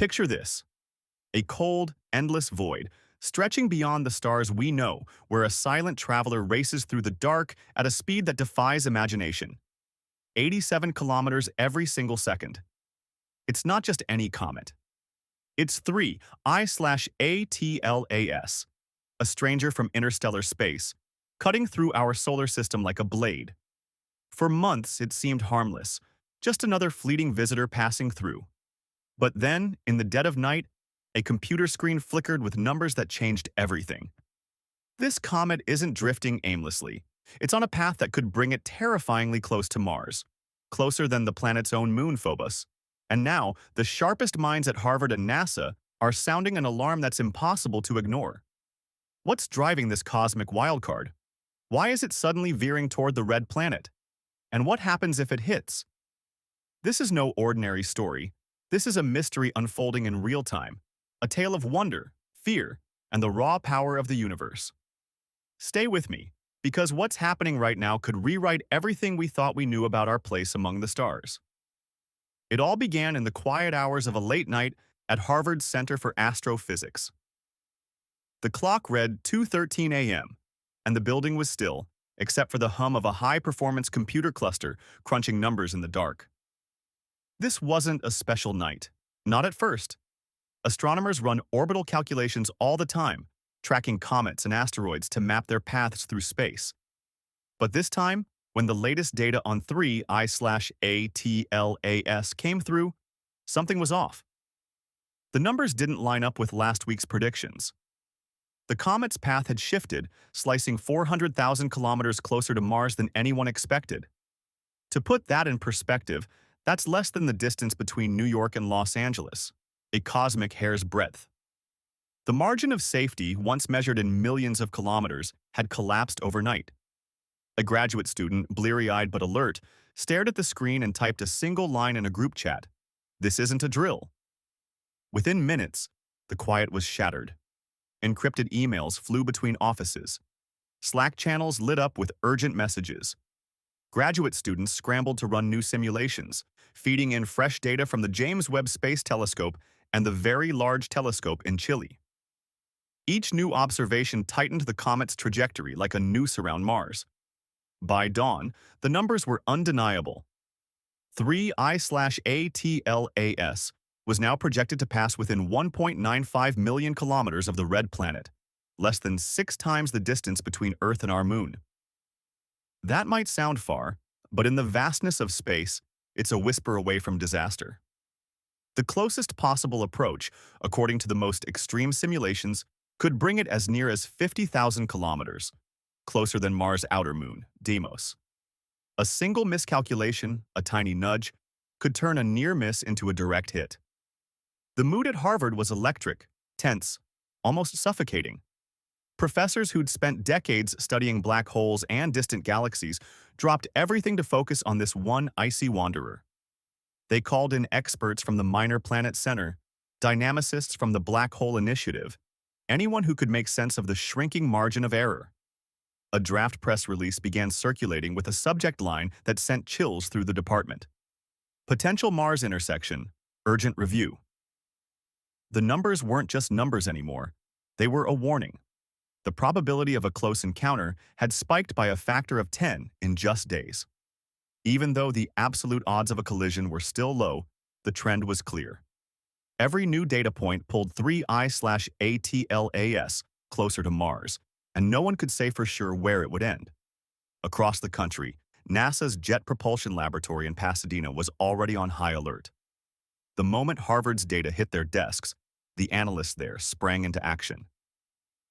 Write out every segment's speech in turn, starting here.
Picture this: a cold, endless void, stretching beyond the stars we know, where a silent traveler races through the dark at a speed that defies imagination. 87 kilometers every single second. It's not just any comet. It's 3I/ATLAS, a stranger from interstellar space, cutting through our solar system like a blade. For months, it seemed harmless, just another fleeting visitor passing through. But then, in the dead of night, a computer screen flickered with numbers that changed everything. This comet isn't drifting aimlessly. It's on a path that could bring it terrifyingly close to Mars, closer than the planet's own moon, Phobos. And now, the sharpest minds at Harvard and NASA are sounding an alarm that's impossible to ignore. What's driving this cosmic wildcard? Why is it suddenly veering toward the red planet? And what happens if it hits? This is no ordinary story. This is a mystery unfolding in real time, a tale of wonder, fear, and the raw power of the universe. Stay with me, because what's happening right now could rewrite everything we thought we knew about our place among the stars. It all began in the quiet hours of a late night at Harvard's Center for Astrophysics. The clock read 2:13 a.m., and the building was still, except for the hum of a high-performance computer cluster crunching numbers in the dark. This wasn't a special night. Not at first. Astronomers run orbital calculations all the time, tracking comets and asteroids to map their paths through space. But this time, when the latest data on 3I/ATLAS came through, something was off. The numbers didn't line up with last week's predictions. The comet's path had shifted, slicing 400,000 kilometers closer to Mars than anyone expected. To put that in perspective, that's less than the distance between New York and Los Angeles, a cosmic hair's breadth. The margin of safety, once measured in millions of kilometers, had collapsed overnight. A graduate student, bleary-eyed but alert, stared at the screen and typed a single line in a group chat: "This isn't a drill." Within minutes, the quiet was shattered. Encrypted emails flew between offices. Slack channels lit up with urgent messages. Graduate students scrambled to run new simulations, feeding in fresh data from the James Webb Space Telescope and the Very Large Telescope in Chile. Each new observation tightened the comet's trajectory like a noose around Mars. By dawn, the numbers were undeniable. 3I/ATLAS was now projected to pass within 1.95 million kilometers of the red planet, less than 6 times the distance between Earth and our moon. That might sound far, but in the vastness of space, it's a whisper away from disaster. The closest possible approach, according to the most extreme simulations, could bring it as near as 50,000 kilometers, closer than Mars' outer moon, Deimos. A single miscalculation, a tiny nudge, could turn a near miss into a direct hit. The mood at Harvard was electric, tense, almost suffocating. Professors who'd spent decades studying black holes and distant galaxies dropped everything to focus on this one icy wanderer. They called in experts from the Minor Planet Center, dynamicists from the Black Hole Initiative, anyone who could make sense of the shrinking margin of error. A draft press release began circulating with a subject line that sent chills through the department: "Potential Mars intersection, urgent review." The numbers weren't just numbers anymore. They were a warning. The probability of a close encounter had spiked by a factor of 10 in just days. Even though the absolute odds of a collision were still low, the trend was clear. Every new data point pulled 3I/ATLAS closer to Mars, and no one could say for sure where it would end. Across the country, NASA's Jet Propulsion Laboratory in Pasadena was already on high alert. The moment Harvard's data hit their desks, the analysts there sprang into action.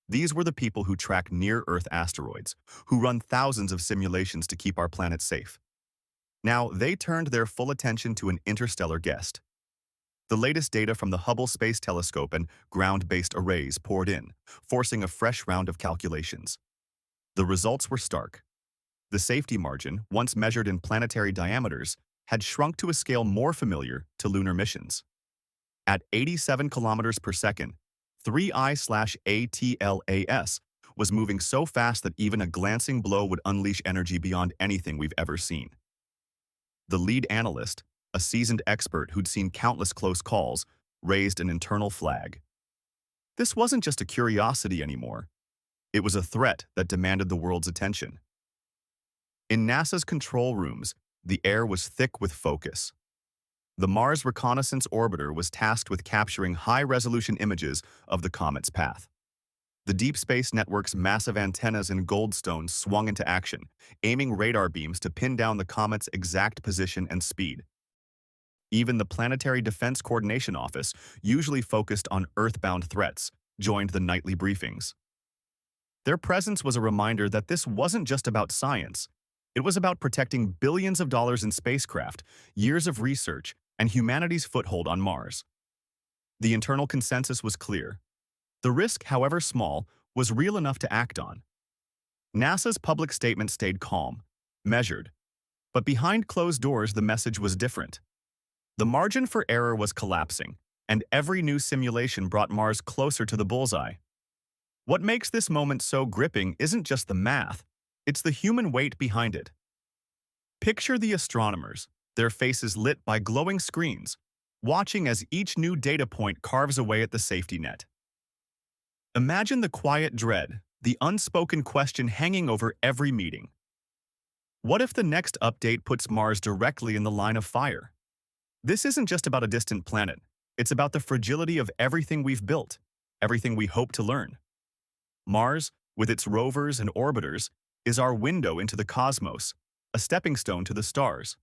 These were the people who track near-Earth asteroids, who run thousands of simulations to keep our planet safe. Now, they turned their full attention to an interstellar guest. The latest data from the Hubble Space Telescope and ground-based arrays poured in, forcing a fresh round of calculations. The results were stark. The safety margin, once measured in planetary diameters, had shrunk to a scale more familiar to lunar missions. At 87 kilometers per second, 3I/ATLAS was moving so fast that even a glancing blow would unleash energy beyond anything we've ever seen. The lead analyst, a seasoned expert who'd seen countless close calls, raised an internal flag. This wasn't just a curiosity anymore. It was a threat that demanded the world's attention. In NASA's control rooms, the air was thick with focus. The Mars Reconnaissance Orbiter was tasked with capturing high-resolution images of the comet's path. The Deep Space Network's massive antennas and goldstones swung into action, aiming radar beams to pin down the comet's exact position and speed. Even the Planetary Defense Coordination Office, usually focused on Earthbound threats, joined the nightly briefings. Their presence was a reminder that this wasn't just about science. It was about protecting billions of dollars in spacecraft, years of research, and humanity's foothold on Mars. The internal consensus was clear. The risk, however small, was real enough to act on. NASA's public statement stayed calm, measured. But behind closed doors, the message was different. The margin for error was collapsing, and every new simulation brought Mars closer to the bullseye. What makes this moment so gripping isn't just the math, it's the human weight behind it. Picture the astronomers, their faces lit by glowing screens, watching as each new data point carves away at the safety net. Imagine the quiet dread, the unspoken question hanging over every meeting. What if the next update puts Mars directly in the line of fire? This isn't just about a distant planet. It's about the fragility of everything we've built, everything we hope to learn. Mars, with its rovers and orbiters, is our window into the cosmos, a stepping stone to the stars.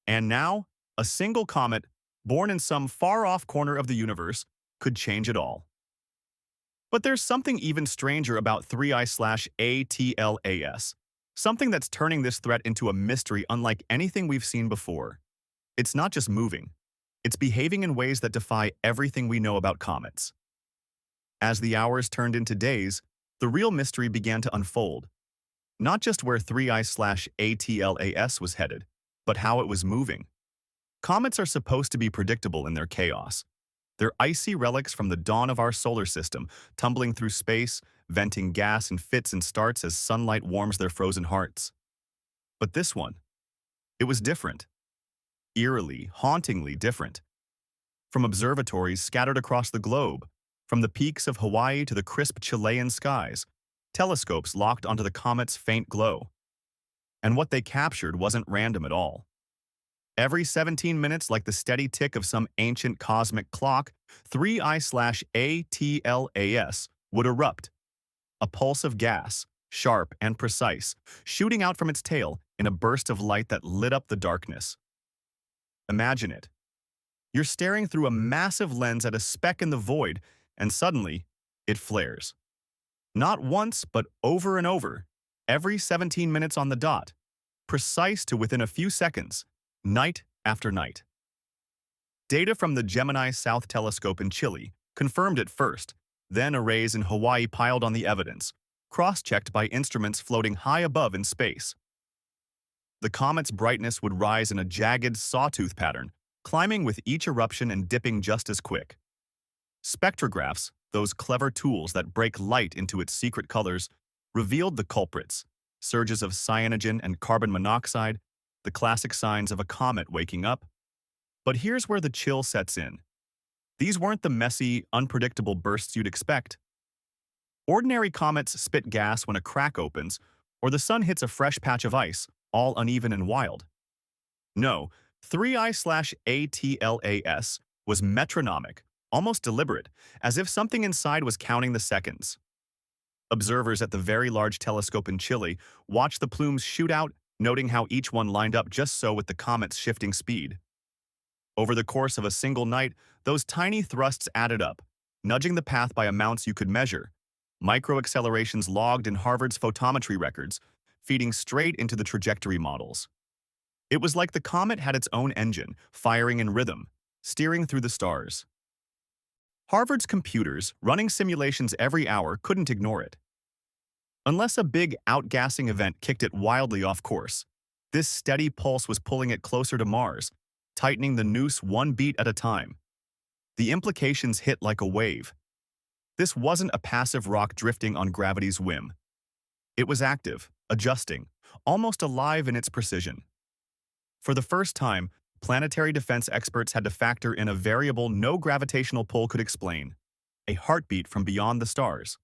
And now, a single comet, born in some far-off corner of the universe, could change it all. But there's something even stranger about 3I/ATLAS, something that's turning this threat into a mystery unlike anything we've seen before. It's not just moving. It's behaving in ways that defy everything we know about comets. As the hours turned into days, the real mystery began to unfold. Not just where 3I/ATLAS was headed, but how it was moving. Comets are supposed to be predictable in their chaos. They're icy relics from the dawn of our solar system, tumbling through space, venting gas in fits and starts as sunlight warms their frozen hearts. But this one, it was different. Eerily, hauntingly different. From observatories scattered across the globe, from the peaks of Hawaii to the crisp Chilean skies, telescopes locked onto the comet's faint glow. And what they captured wasn't random at all. Every 17 minutes, like the steady tick of some ancient cosmic clock, 3I/ATLAS would erupt. A pulse of gas, sharp and precise, shooting out from its tail in a burst of light that lit up the darkness. Imagine it. You're staring through a massive lens at a speck in the void, and suddenly, it flares. Not once, but over and over, every 17 minutes on the dot, precise to within a few seconds, night after night. Data from the Gemini South Telescope in Chile confirmed it first, then arrays in Hawaii piled on the evidence, cross-checked by instruments floating high above in space. The comet's brightness would rise in a jagged sawtooth pattern, climbing with each eruption and dipping just as quick. Spectrographs, those clever tools that break light into its secret colors, revealed the culprits: surges of cyanogen and carbon monoxide, the classic signs of a comet waking up. But here's where the chill sets in. These weren't the messy, unpredictable bursts you'd expect. Ordinary comets spit gas when a crack opens, or the sun hits a fresh patch of ice, all uneven and wild. No, 3I/ATLAS was metronomic, almost deliberate, as if something inside was counting the seconds. Observers at the Very Large Telescope in Chile watched the plumes shoot out, noting how each one lined up just so with the comet's shifting speed. Over the course of a single night, those tiny thrusts added up, nudging the path by amounts you could measure, microaccelerations logged in Harvard's photometry records, feeding straight into the trajectory models. It was like the comet had its own engine, firing in rhythm, steering through the stars. Harvard's computers, running simulations every hour, couldn't ignore it. Unless a big outgassing event kicked it wildly off course, this steady pulse was pulling it closer to Mars, tightening the noose one beat at a time. The implications hit like a wave. This wasn't a passive rock drifting on gravity's whim. It was active, adjusting, almost alive in its precision. For the first time, Planetary defense experts had to factor in a variable no gravitational pull could explain, a heartbeat from beyond the stars.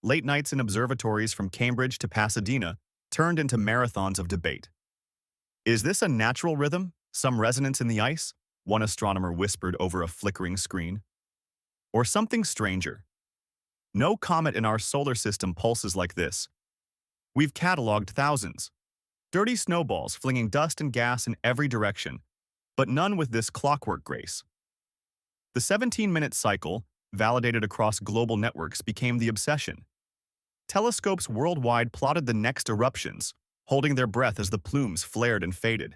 Late nights in observatories from Cambridge to Pasadena turned into marathons of debate. Is this a natural rhythm? Some resonance in the ice? One astronomer whispered over a flickering screen. Or something stranger? No comet in our solar system pulses like this. We've cataloged thousands. Dirty snowballs flinging dust and gas in every direction, but none with this clockwork grace. The 17-minute cycle, validated across global networks, became the obsession. Telescopes worldwide plotted the next eruptions, holding their breath as the plumes flared and faded.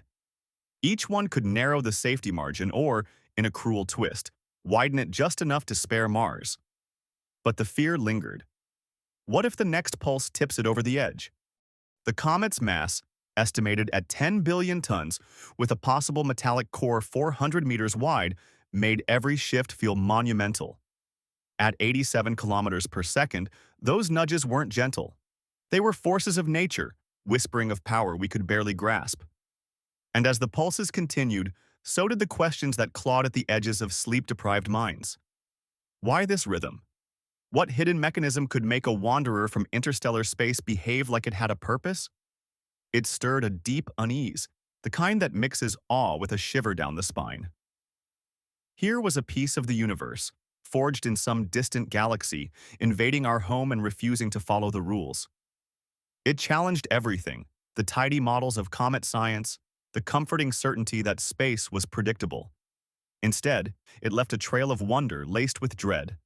Each one could narrow the safety margin or, in a cruel twist, widen it just enough to spare Mars. But the fear lingered. What if the next pulse tips it over the edge? The comet's mass, estimated at 10 billion tons, with a possible metallic core 400 meters wide, made every shift feel monumental. At 87 kilometers per second, those nudges weren't gentle. They were forces of nature, whispering of power we could barely grasp. And as the pulses continued, so did the questions that clawed at the edges of sleep-deprived minds. Why this rhythm? What hidden mechanism could make a wanderer from interstellar space behave like it had a purpose? It stirred a deep unease, the kind that mixes awe with a shiver down the spine. Here was a piece of the universe, forged in some distant galaxy, invading our home and refusing to follow the rules. It challenged everything, the tidy models of comet science, the comforting certainty that space was predictable. Instead, it left a trail of wonder laced with dread.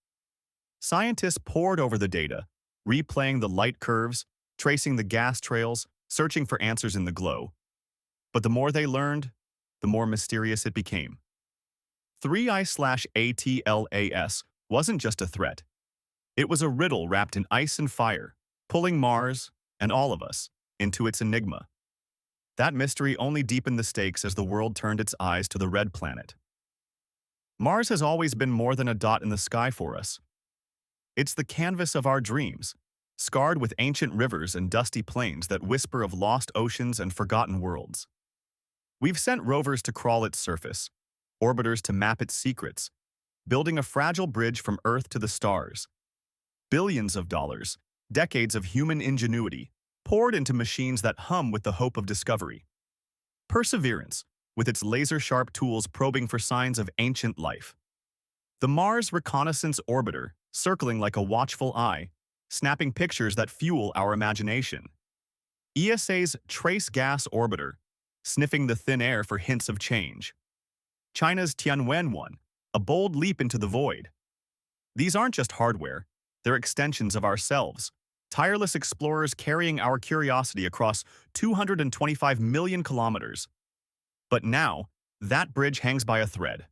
Scientists pored over the data, replaying the light curves, tracing the gas trails, searching for answers in the glow. But the more they learned, the more mysterious it became. 3I/ATLAS wasn't just a threat. It was a riddle wrapped in ice and fire, pulling Mars, and all of us, into its enigma. That mystery only deepened the stakes as the world turned its eyes to the red planet. Mars has always been more than a dot in the sky for us. It's the canvas of our dreams, scarred with ancient rivers and dusty plains that whisper of lost oceans and forgotten worlds. We've sent rovers to crawl its surface, orbiters to map its secrets, building a fragile bridge from Earth to the stars. Billions of dollars, decades of human ingenuity, poured into machines that hum with the hope of discovery. Perseverance, with its laser-sharp tools probing for signs of ancient life. The Mars Reconnaissance Orbiter, circling like a watchful eye, snapping pictures that fuel our imagination. ESA's Trace Gas Orbiter, sniffing the thin air for hints of change. China's Tianwen-1, a bold leap into the void. These aren't just hardware, they're extensions of ourselves, tireless explorers carrying our curiosity across 225 million kilometers. But now, that bridge hangs by a thread.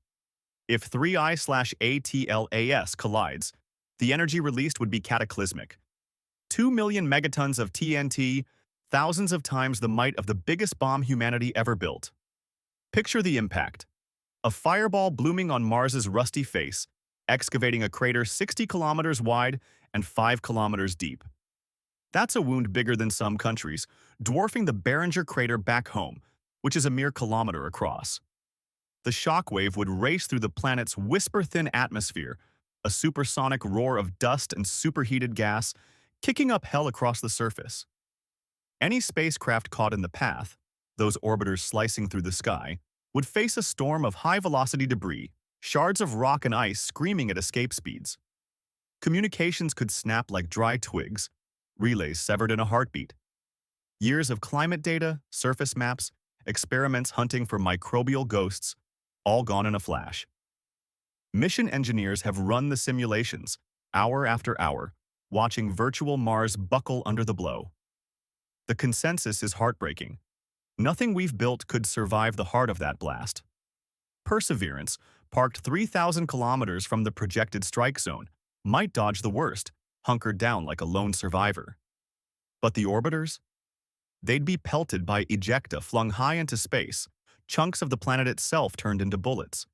If 3I/ATLAS collides, the energy released would be cataclysmic. 2 million megatons of TNT, thousands of times the might of the biggest bomb humanity ever built. Picture the impact. A fireball blooming on Mars's rusty face, excavating a crater 60 kilometers wide and 5 kilometers deep. That's a wound bigger than some countries, dwarfing the Barringer crater back home, which is a mere kilometer across. The shockwave would race through the planet's whisper-thin atmosphere, a supersonic roar of dust and superheated gas, kicking up hell across the surface. Any spacecraft caught in the path, those orbiters slicing through the sky, would face a storm of high-velocity debris, shards of rock and ice screaming at escape speeds. Communications could snap like dry twigs, relays severed in a heartbeat. Years of climate data, surface maps, experiments hunting for microbial ghosts, all gone in a flash. Mission engineers have run the simulations, hour after hour, watching virtual Mars buckle under the blow. The consensus is heartbreaking. Nothing we've built could survive the heart of that blast. Perseverance, parked 3,000 kilometers from the projected strike zone, might dodge the worst, hunkered down like a lone survivor. But the orbiters? They'd be pelted by ejecta flung high into space, chunks of the planet itself turned into bullets.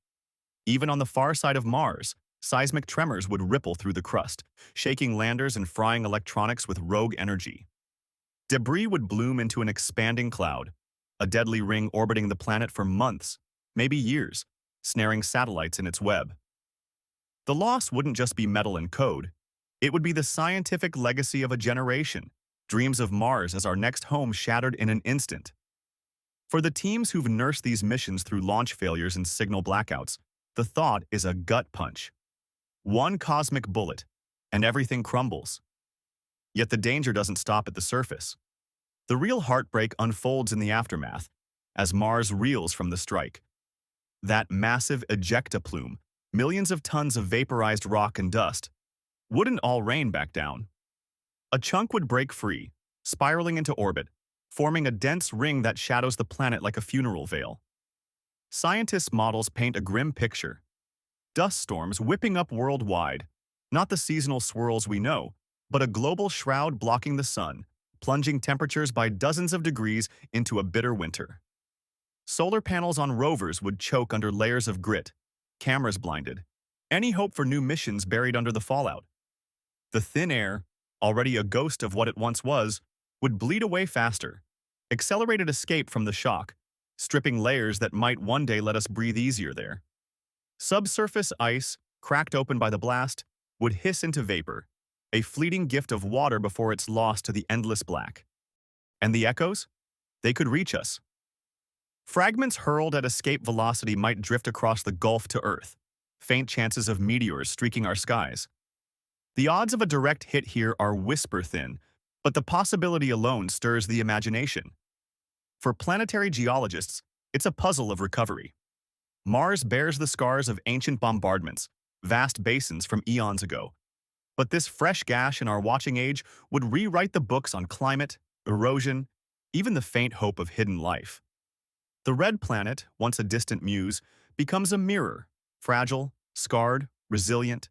Even on the far side of Mars, seismic tremors would ripple through the crust, shaking landers and frying electronics with rogue energy. Debris would bloom into an expanding cloud, a deadly ring orbiting the planet for months, maybe years, snaring satellites in its web. The loss wouldn't just be metal and code. It would be the scientific legacy of a generation, dreams of Mars as our next home shattered in an instant. For the teams who've nursed these missions through launch failures and signal blackouts, the thought is a gut punch. One cosmic bullet, and everything crumbles. Yet the danger doesn't stop at the surface. The real heartbreak unfolds in the aftermath, as Mars reels from the strike. That massive ejecta plume, millions of tons of vaporized rock and dust, wouldn't all rain back down. A chunk would break free, spiraling into orbit, forming a dense ring that shadows the planet like a funeral veil. Scientists' models paint a grim picture. Dust storms whipping up worldwide, not the seasonal swirls we know, but a global shroud blocking the sun, plunging temperatures by dozens of degrees into a bitter winter. Solar panels on rovers would choke under layers of grit, cameras blinded, any hope for new missions buried under the fallout. The thin air, already a ghost of what it once was, would bleed away faster, accelerated escape from the shock, stripping layers that might one day let us breathe easier there. Subsurface ice, cracked open by the blast, would hiss into vapor, a fleeting gift of water before it's lost to the endless black. And the echoes? They could reach us. Fragments hurled at escape velocity might drift across the Gulf to Earth, faint chances of meteors streaking our skies. The odds of a direct hit here are whisper-thin, but the possibility alone stirs the imagination. For planetary geologists, it's a puzzle of recovery. Mars bears the scars of ancient bombardments, vast basins from eons ago. But this fresh gash in our watching age would rewrite the books on climate, erosion, even the faint hope of hidden life. The red planet, once a distant muse, becomes a mirror, fragile, scarred, resilient.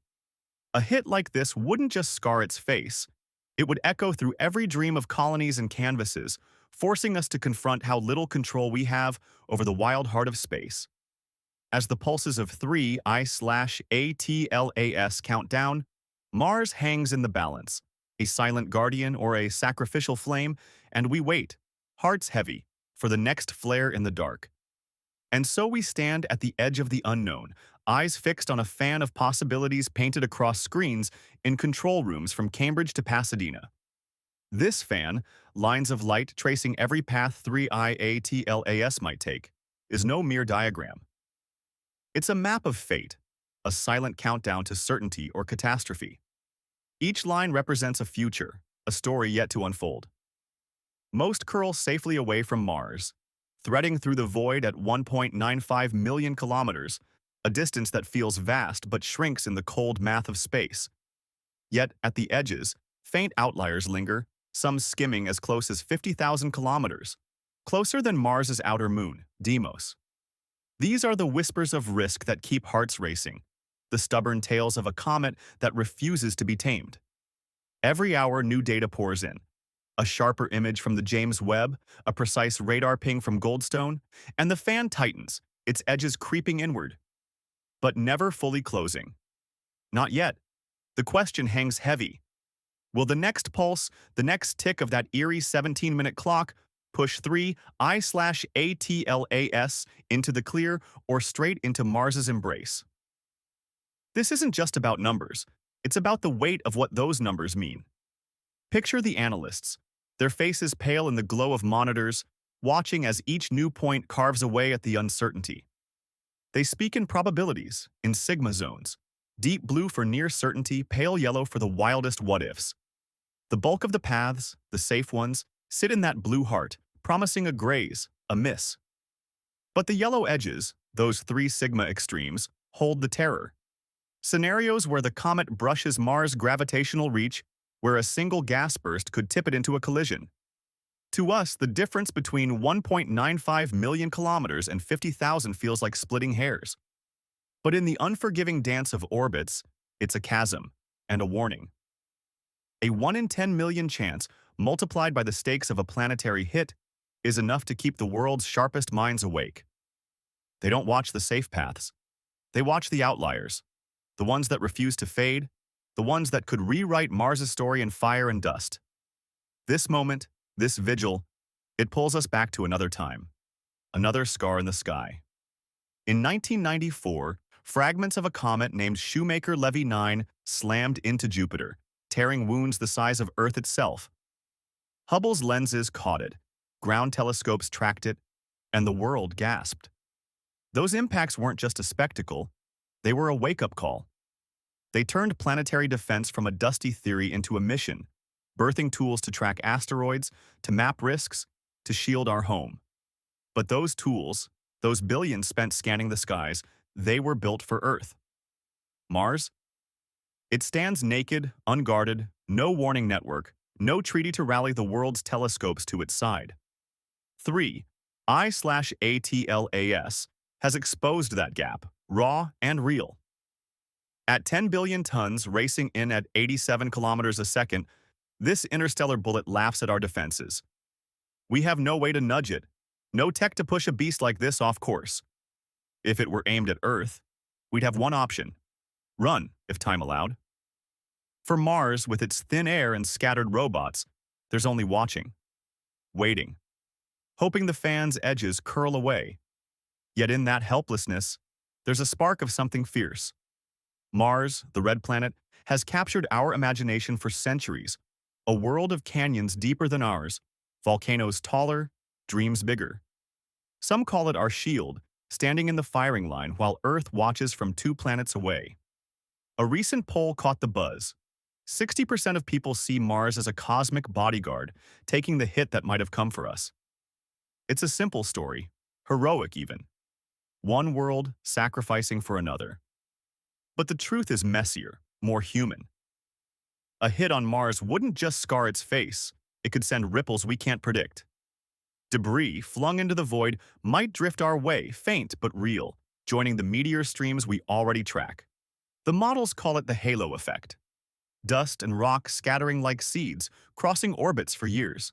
A hit like this wouldn't just scar its face. It would echo through every dream of colonies and canvases, forcing us to confront how little control we have over the wild heart of space. As the pulses of 3I/ATLAS count down, Mars hangs in the balance, a silent guardian or a sacrificial flame, and we wait, hearts heavy, for the next flare in the dark. And so we stand at the edge of the unknown, eyes fixed on a fan of possibilities painted across screens in control rooms from Cambridge to Pasadena. This fan, lines of light tracing every path 3IATLAS might take, is no mere diagram. It's a map of fate, a silent countdown to certainty or catastrophe. Each line represents a future, a story yet to unfold. Most curl safely away from Mars, threading through the void at 1.95 million kilometers, a distance that feels vast but shrinks in the cold math of space. Yet, at the edges, faint outliers linger, some skimming as close as 50,000 kilometers, closer than Mars's outer moon, Deimos. These are the whispers of risk that keep hearts racing, the stubborn tales of a comet that refuses to be tamed. Every hour, new data pours in. A sharper image from the James Webb, a precise radar ping from Goldstone, and the fan tightens, its edges creeping inward. But never fully closing. Not yet. The question hangs heavy. Will the next pulse, the next tick of that eerie 17-minute clock, push 3I/ATLAS into the clear or straight into Mars's embrace? This isn't just about numbers. It's about the weight of what those numbers mean. Picture the analysts, their faces pale in the glow of monitors, watching as each new point carves away at the uncertainty. They speak in probabilities, in sigma zones, deep blue for near certainty, pale yellow for the wildest what-ifs. The bulk of the paths, the safe ones, sit in that blue heart, promising a graze, a miss. But the yellow edges, those 3 sigma extremes, hold the terror. Scenarios where the comet brushes Mars' gravitational reach, where a single gas burst could tip it into a collision. To us, the difference between 1.95 million kilometers and 50,000 feels like splitting hairs. But in the unforgiving dance of orbits, it's a chasm and a warning. A 1 in 10 million chance, multiplied by the stakes of a planetary hit, is enough to keep the world's sharpest minds awake. They don't watch the safe paths. They watch the outliers, the ones that refuse to fade, the ones that could rewrite Mars's story in fire and dust. This moment, this vigil, it pulls us back to another time, another scar in the sky. In 1994, fragments of a comet named Shoemaker-Levy 9 slammed into Jupiter, tearing wounds the size of Earth itself. Hubble's lenses caught it, ground telescopes tracked it, and the world gasped. Those impacts weren't just a spectacle, they were a wake-up call. They turned planetary defense from a dusty theory into a mission, birthing tools to track asteroids, to map risks, to shield our home. But those tools, those billions spent scanning the skies, they were built for Earth. Mars? It stands naked, unguarded, no warning network, no treaty to rally the world's telescopes to its side. 3. I/ATLAS has exposed that gap, raw and real. At 10 billion tons racing in at 87 kilometers a second, this interstellar bullet laughs at our defenses. We have no way to nudge it, no tech to push a beast like this off course. If it were aimed at Earth, we'd have one option: run, if time allowed. For Mars, with its thin air and scattered robots, there's only watching, waiting, hoping the fan's edges curl away. Yet in that helplessness, there's a spark of something fierce. Mars, the red planet, has captured our imagination for centuries, a world of canyons deeper than ours, volcanoes taller, dreams bigger. Some call it our shield, standing in the firing line while Earth watches from 2 planets away. A recent poll caught the buzz. 60% of people see Mars as a cosmic bodyguard, taking the hit that might have come for us. It's a simple story, heroic even. One world sacrificing for another. But the truth is messier, more human. A hit on Mars wouldn't just scar its face, it could send ripples we can't predict. Debris flung into the void might drift our way, faint but real, joining the meteor streams we already track. The models call it the halo effect. Dust and rock scattering like seeds, crossing orbits for years.